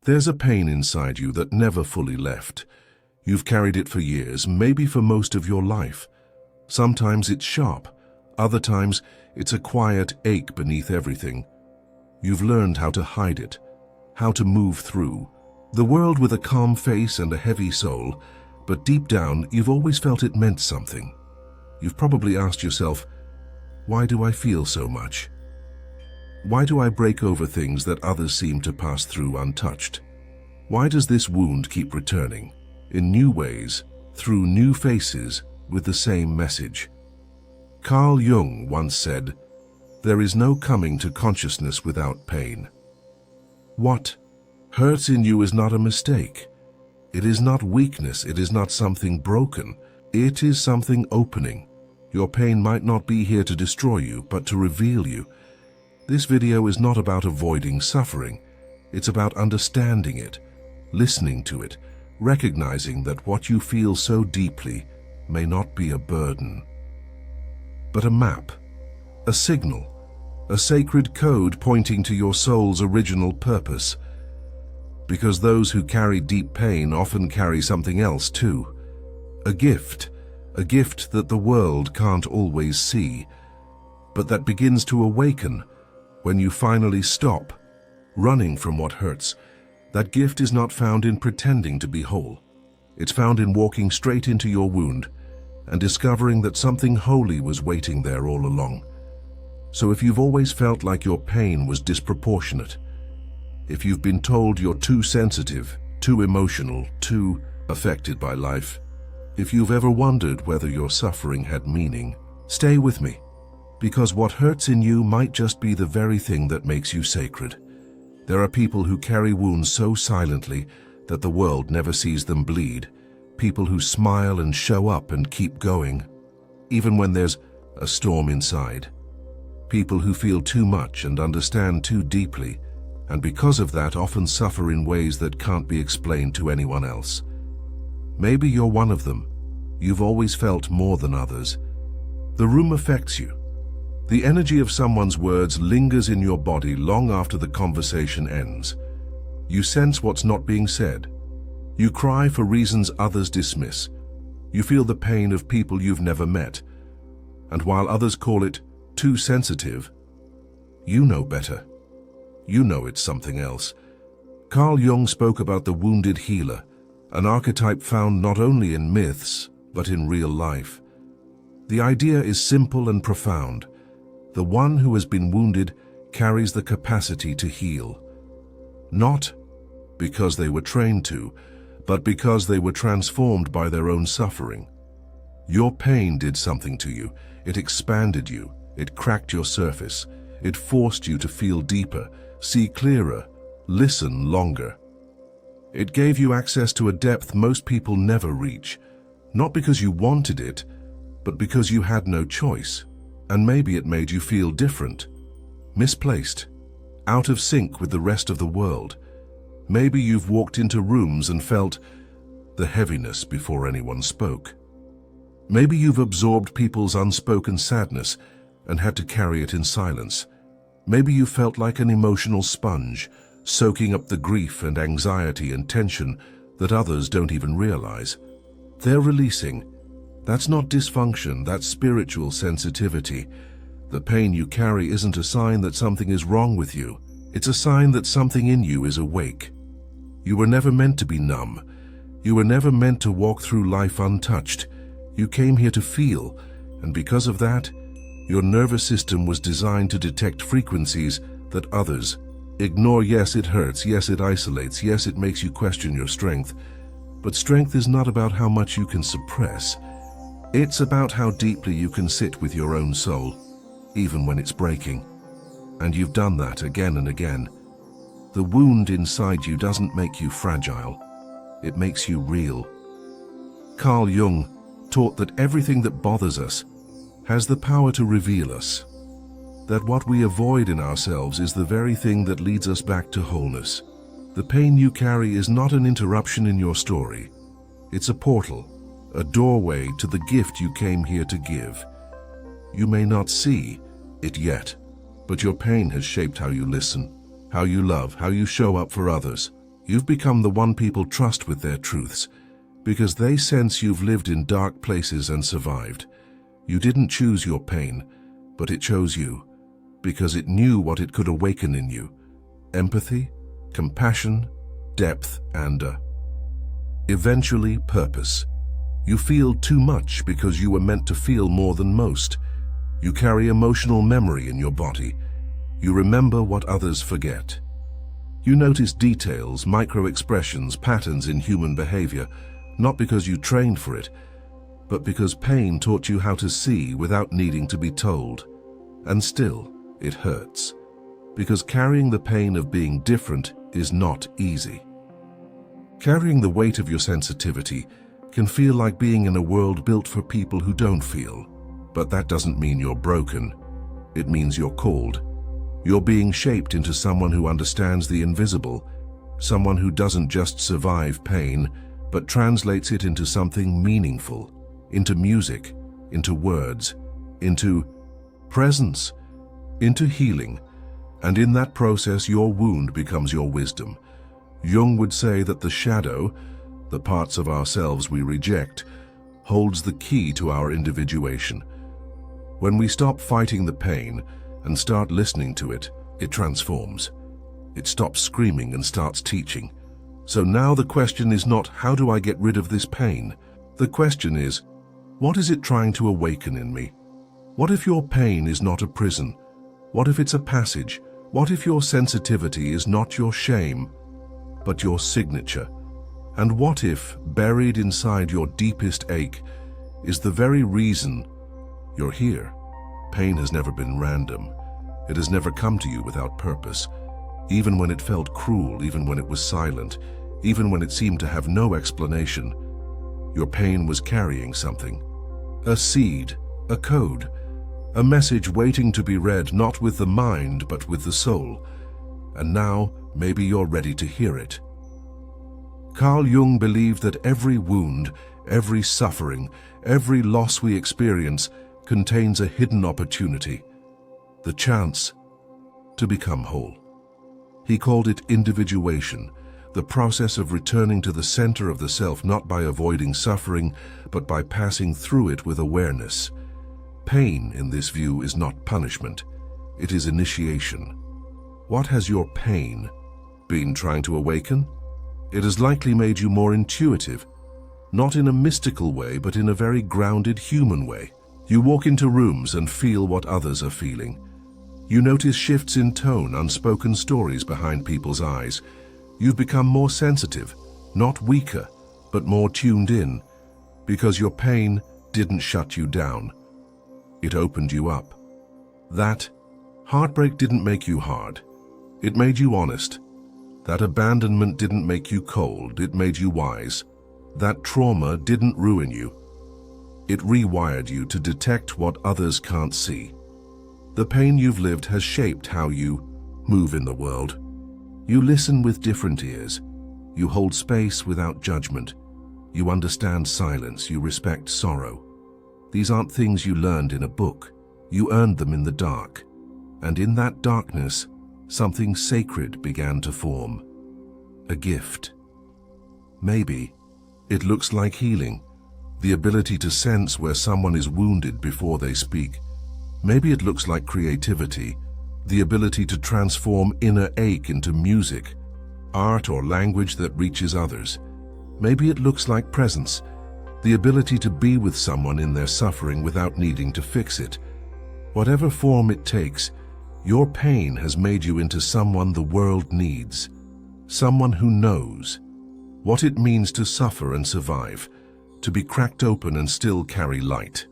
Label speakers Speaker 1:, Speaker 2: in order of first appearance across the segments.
Speaker 1: There's a pain inside you that never fully left. You've carried it for years, maybe for most of your life. Sometimes it's sharp, other times it's a quiet ache beneath everything. You've learned how to hide it, how to move through the world with a calm face and a heavy soul, but deep down you've always felt it meant something. You've probably asked yourself, why do I feel so much? Why do I break over things that others seem to pass through untouched? Why does this wound keep returning, in new ways, through new faces, with the same message? Carl Jung once said, "There is no coming to consciousness without pain." What hurts in you is not a mistake. It is not weakness, it is not something broken. It is something opening. Your pain might not be here to destroy you, but to reveal you. This video is not about avoiding suffering. It's about understanding it, listening to it, recognizing that what you feel so deeply may not be a burden, but a map, a signal, a sacred code pointing to your soul's original purpose. Because those who carry deep pain often carry something else too. A gift that the world can't always see, but that begins to awaken when you finally stop running from what hurts. That gift is not found in pretending to be whole. It's found in walking straight into your wound and discovering that something holy was waiting there all along. So if you've always felt like your pain was disproportionate, if you've been told you're too sensitive, too emotional, too affected by life, if you've ever wondered whether your suffering had meaning, stay with me, because what hurts in you might just be the very thing that makes you sacred. There are people who carry wounds so silently that the world never sees them bleed, people who smile and show up and keep going, even when there's a storm inside. People who feel too much and understand too deeply, and because of that often suffer in ways that can't be explained to anyone else. Maybe you're one of them. You've always felt more than others. The room affects you. The energy of someone's words lingers in your body long after the conversation ends. You sense what's not being said. You cry for reasons others dismiss. You feel the pain of people you've never met. And while others call it too sensitive, you know better. You know it's something else. Carl Jung spoke about the wounded healer, an archetype found not only in myths, but in real life. The idea is simple and profound. The one who has been wounded carries the capacity to heal. Not because they were trained to, but because they were transformed by their own suffering. Your pain did something to you. It expanded you. It cracked your surface. It forced you to feel deeper, see clearer, listen longer. It gave you access to a depth most people never reach, not because you wanted it, but because you had no choice. And maybe it made you feel different, misplaced, out of sync with the rest of the world. Maybe you've walked into rooms and felt the heaviness before anyone spoke. Maybe you've absorbed people's unspoken sadness and had to carry it in silence. Maybe you felt like an emotional sponge, soaking up the grief and anxiety and tension that others don't even realize. They're releasing. That's not dysfunction, that's spiritual sensitivity. The pain you carry isn't a sign that something is wrong with you. It's a sign that something in you is awake. You were never meant to be numb. You were never meant to walk through life untouched. You came here to feel, and because of that, your nervous system was designed to detect frequencies that others ignore. Yes, it hurts. Yes, it isolates. Yes, it makes you question your strength. But strength is not about how much you can suppress. It's about how deeply you can sit with your own soul, even when it's breaking. And you've done that again and again. The wound inside you doesn't make you fragile. It makes you real. Carl Jung taught that everything that bothers us has the power to reveal us. That what we avoid in ourselves is the very thing that leads us back to wholeness. The pain you carry is not an interruption in your story. It's a portal, a doorway to the gift you came here to give. You may not see it yet, but your pain has shaped how you listen, how you love, how you show up for others. You've become the one people trust with their truths, because they sense you've lived in dark places and survived. You didn't choose your pain, but it chose you, because it knew what it could awaken in you: empathy, compassion, depth, and eventually purpose. You feel too much because you were meant to feel more than most. You carry emotional memory in your body. You remember what others forget. You notice details, micro-expressions, patterns in human behavior, not because you trained for it, but because pain taught you how to see without needing to be told. And still, it hurts, because carrying the pain of being different is not easy. Carrying the weight of your sensitivity can feel like being in a world built for people who don't feel. But that doesn't mean you're broken. It means you're called. You're being shaped into someone who understands the invisible, someone who doesn't just survive pain, but translates it into something meaningful, into music, into words, into presence, into healing. And in that process, your wound becomes your wisdom. Jung would say that the shadow, the parts of ourselves we reject, holds the key to our individuation. When we stop fighting the pain and start listening to it, it transforms. It stops screaming and starts teaching. So now the question is not, how do I get rid of this pain? The question is, what is it trying to awaken in me? What if your pain is not a prison? What if it's a passage? What if your sensitivity is not your shame, but your signature? And what if, buried inside your deepest ache, is the very reason you're here? Pain has never been random. It has never come to you without purpose. Even when it felt cruel, even when it was silent, even when it seemed to have no explanation, your pain was carrying something. A seed, a code, a message waiting to be read not with the mind but with the soul. And now, maybe you're ready to hear it. Carl Jung believed that every wound, every suffering, every loss we experience contains a hidden opportunity, the chance to become whole. He called it individuation, the process of returning to the center of the self, not by avoiding suffering, but by passing through it with awareness. Pain, in this view, is not punishment. It is initiation. What has your pain been trying to awaken? It has likely made you more intuitive, not in a mystical way, but in a very grounded human way. You walk into rooms and feel what others are feeling. You notice shifts in tone, unspoken stories behind people's eyes. You've become more sensitive, not weaker, but more tuned in, because your pain didn't shut you down. It opened you up. That heartbreak didn't make you hard. It made you honest. That abandonment didn't make you cold. It made you wise. That trauma didn't ruin you. It rewired you to detect what others can't see. The pain you've lived has shaped how you move in the world. You listen with different ears. You hold space without judgment. You understand silence. You respect sorrow. These aren't things you learned in a book. You earned them in the dark. And in that darkness, something sacred began to form. A gift. Maybe it looks like healing. The ability to sense where someone is wounded before they speak. Maybe it looks like creativity, the ability to transform inner ache into music, art or language that reaches others. Maybe it looks like presence, the ability to be with someone in their suffering without needing to fix it. Whatever form it takes, your pain has made you into someone the world needs, someone who knows what it means to suffer and survive, to be cracked open and still carry light.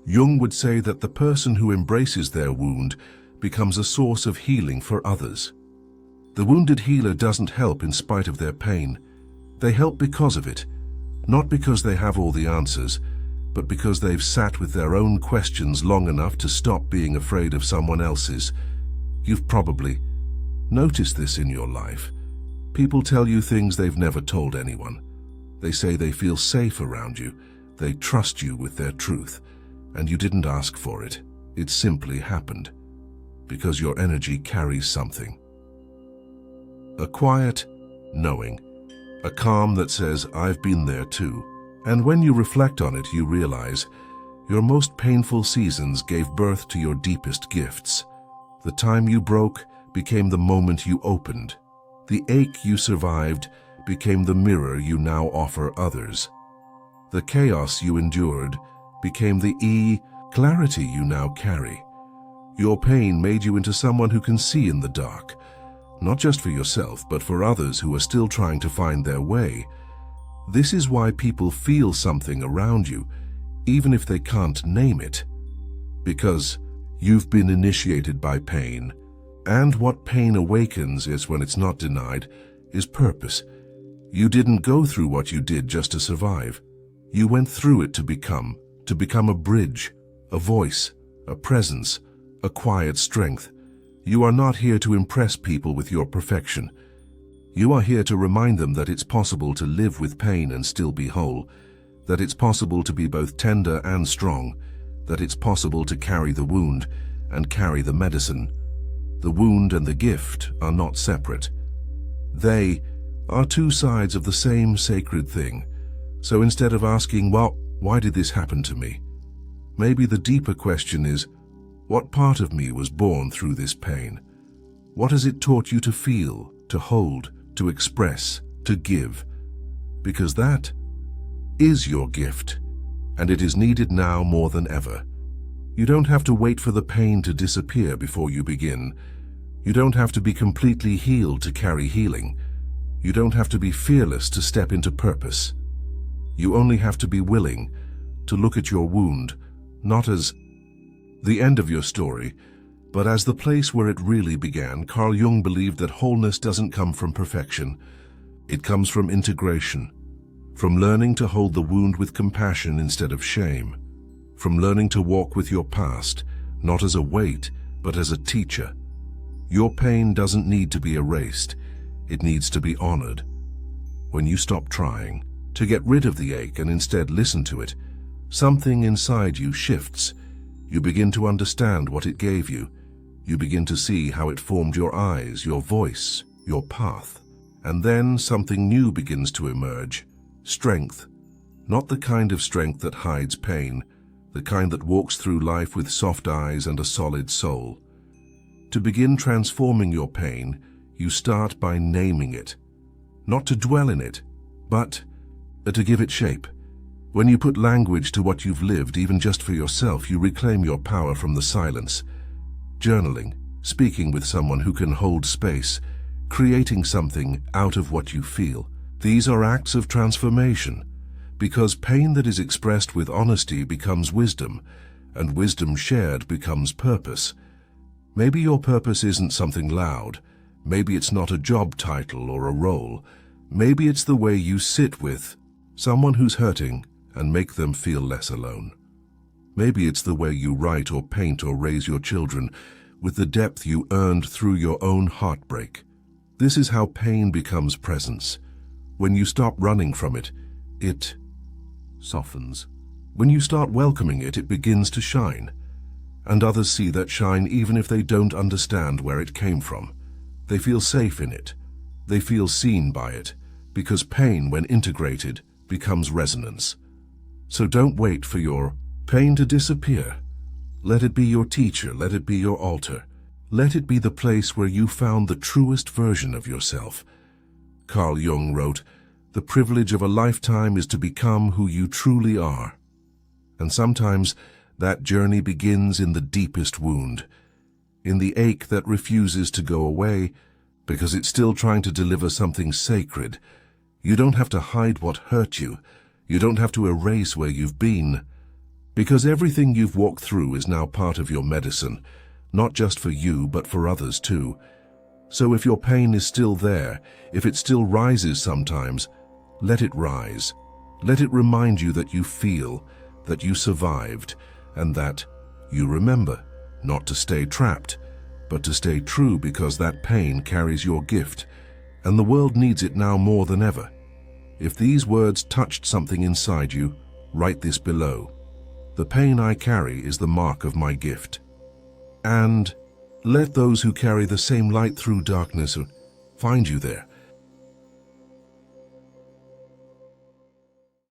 Speaker 1: Jung would say that the person who embraces their wound becomes a source of healing for others. The wounded healer doesn't help in spite of their pain. They help because of it, not because they have all the answers, but because they've sat with their own questions long enough to stop being afraid of someone else's. You've probably noticed this in your life. People tell you things they've never told anyone. They say they feel safe around you. They trust you with their truth. And you didn't ask for it. It simply happened. Because your energy carries something. A quiet, knowing. A calm that says, I've been there too. And when you reflect on it, you realize your most painful seasons gave birth to your deepest gifts. The time you broke became the moment you opened. The ache you survived became the mirror you now offer others. The chaos you endured became the clarity you now carry. Your pain made you into someone who can see in the dark, not just for yourself, but for others who are still trying to find their way. This is why people feel something around you, even if they can't name it. Because you've been initiated by pain, and what pain awakens is, when it's not denied, is purpose. You didn't go through what you did just to survive. You went through it to become a bridge, a voice, a presence, a quiet strength. You are not here to impress people with your perfection. You are here to remind them that it's possible to live with pain and still be whole, that it's possible to be both tender and strong, that it's possible to carry the wound and carry the medicine. The wound and the gift are not separate. They are two sides of the same sacred thing. So instead of asking, well, why did this happen to me? Maybe the deeper question is, what part of me was born through this pain? What has it taught you to feel, to hold, to express, to give? Because that is your gift, and it is needed now more than ever. You don't have to wait for the pain to disappear before you begin. You don't have to be completely healed to carry healing. You don't have to be fearless to step into purpose. You only have to be willing to look at your wound, not as the end of your story, but as the place where it really began. Carl Jung believed that wholeness doesn't come from perfection. It comes from integration, from learning to hold the wound with compassion instead of shame, from learning to walk with your past, not as a weight, but as a teacher. Your pain doesn't need to be erased. It needs to be honored. When you stop trying to get rid of the ache and instead listen to it, something inside you shifts. You begin to understand what it gave you. You begin to see how it formed your eyes, your voice, your path. And then something new begins to emerge. Strength. Not the kind of strength that hides pain, the kind that walks through life with soft eyes and a solid soul. To begin transforming your pain, you start by naming it. Not to dwell in it, but to give it shape. When you put language to what you've lived, even just for yourself, you reclaim your power from the silence. Journaling, speaking with someone who can hold space, creating something out of what you feel. These are acts of transformation, because pain that is expressed with honesty becomes wisdom, and wisdom shared becomes purpose. Maybe your purpose isn't something loud. Maybe it's not a job title or a role. Maybe it's the way you sit with someone who's hurting and make them feel less alone. Maybe it's the way you write or paint or raise your children with the depth you earned through your own heartbreak. This is how pain becomes presence. When you stop running from it, it softens. When you start welcoming it, it begins to shine. And others see that shine even if they don't understand where it came from. They feel safe in it. They feel seen by it, because pain, when integrated, becomes resonance. So don't wait for your pain to disappear. Let it be your teacher, let it be your altar. Let it be the place where you found the truest version of yourself. Carl Jung wrote, "The privilege of a lifetime is to become who you truly are." And sometimes that journey begins in the deepest wound, in the ache that refuses to go away because it's still trying to deliver something sacred. You don't have to hide what hurt you. You don't have to erase where you've been, because everything you've walked through is now part of your medicine, not just for you, but for others too. So if your pain is still there, if it still rises sometimes, let it rise. Let it remind you that you feel, that you survived, and that you remember, not to stay trapped, but to stay true, because that pain carries your gift, and the world needs it now more than ever. If these words touched something inside you, write this below. The pain I carry is the mark of my gift. And let those who carry the same light through darkness find you there.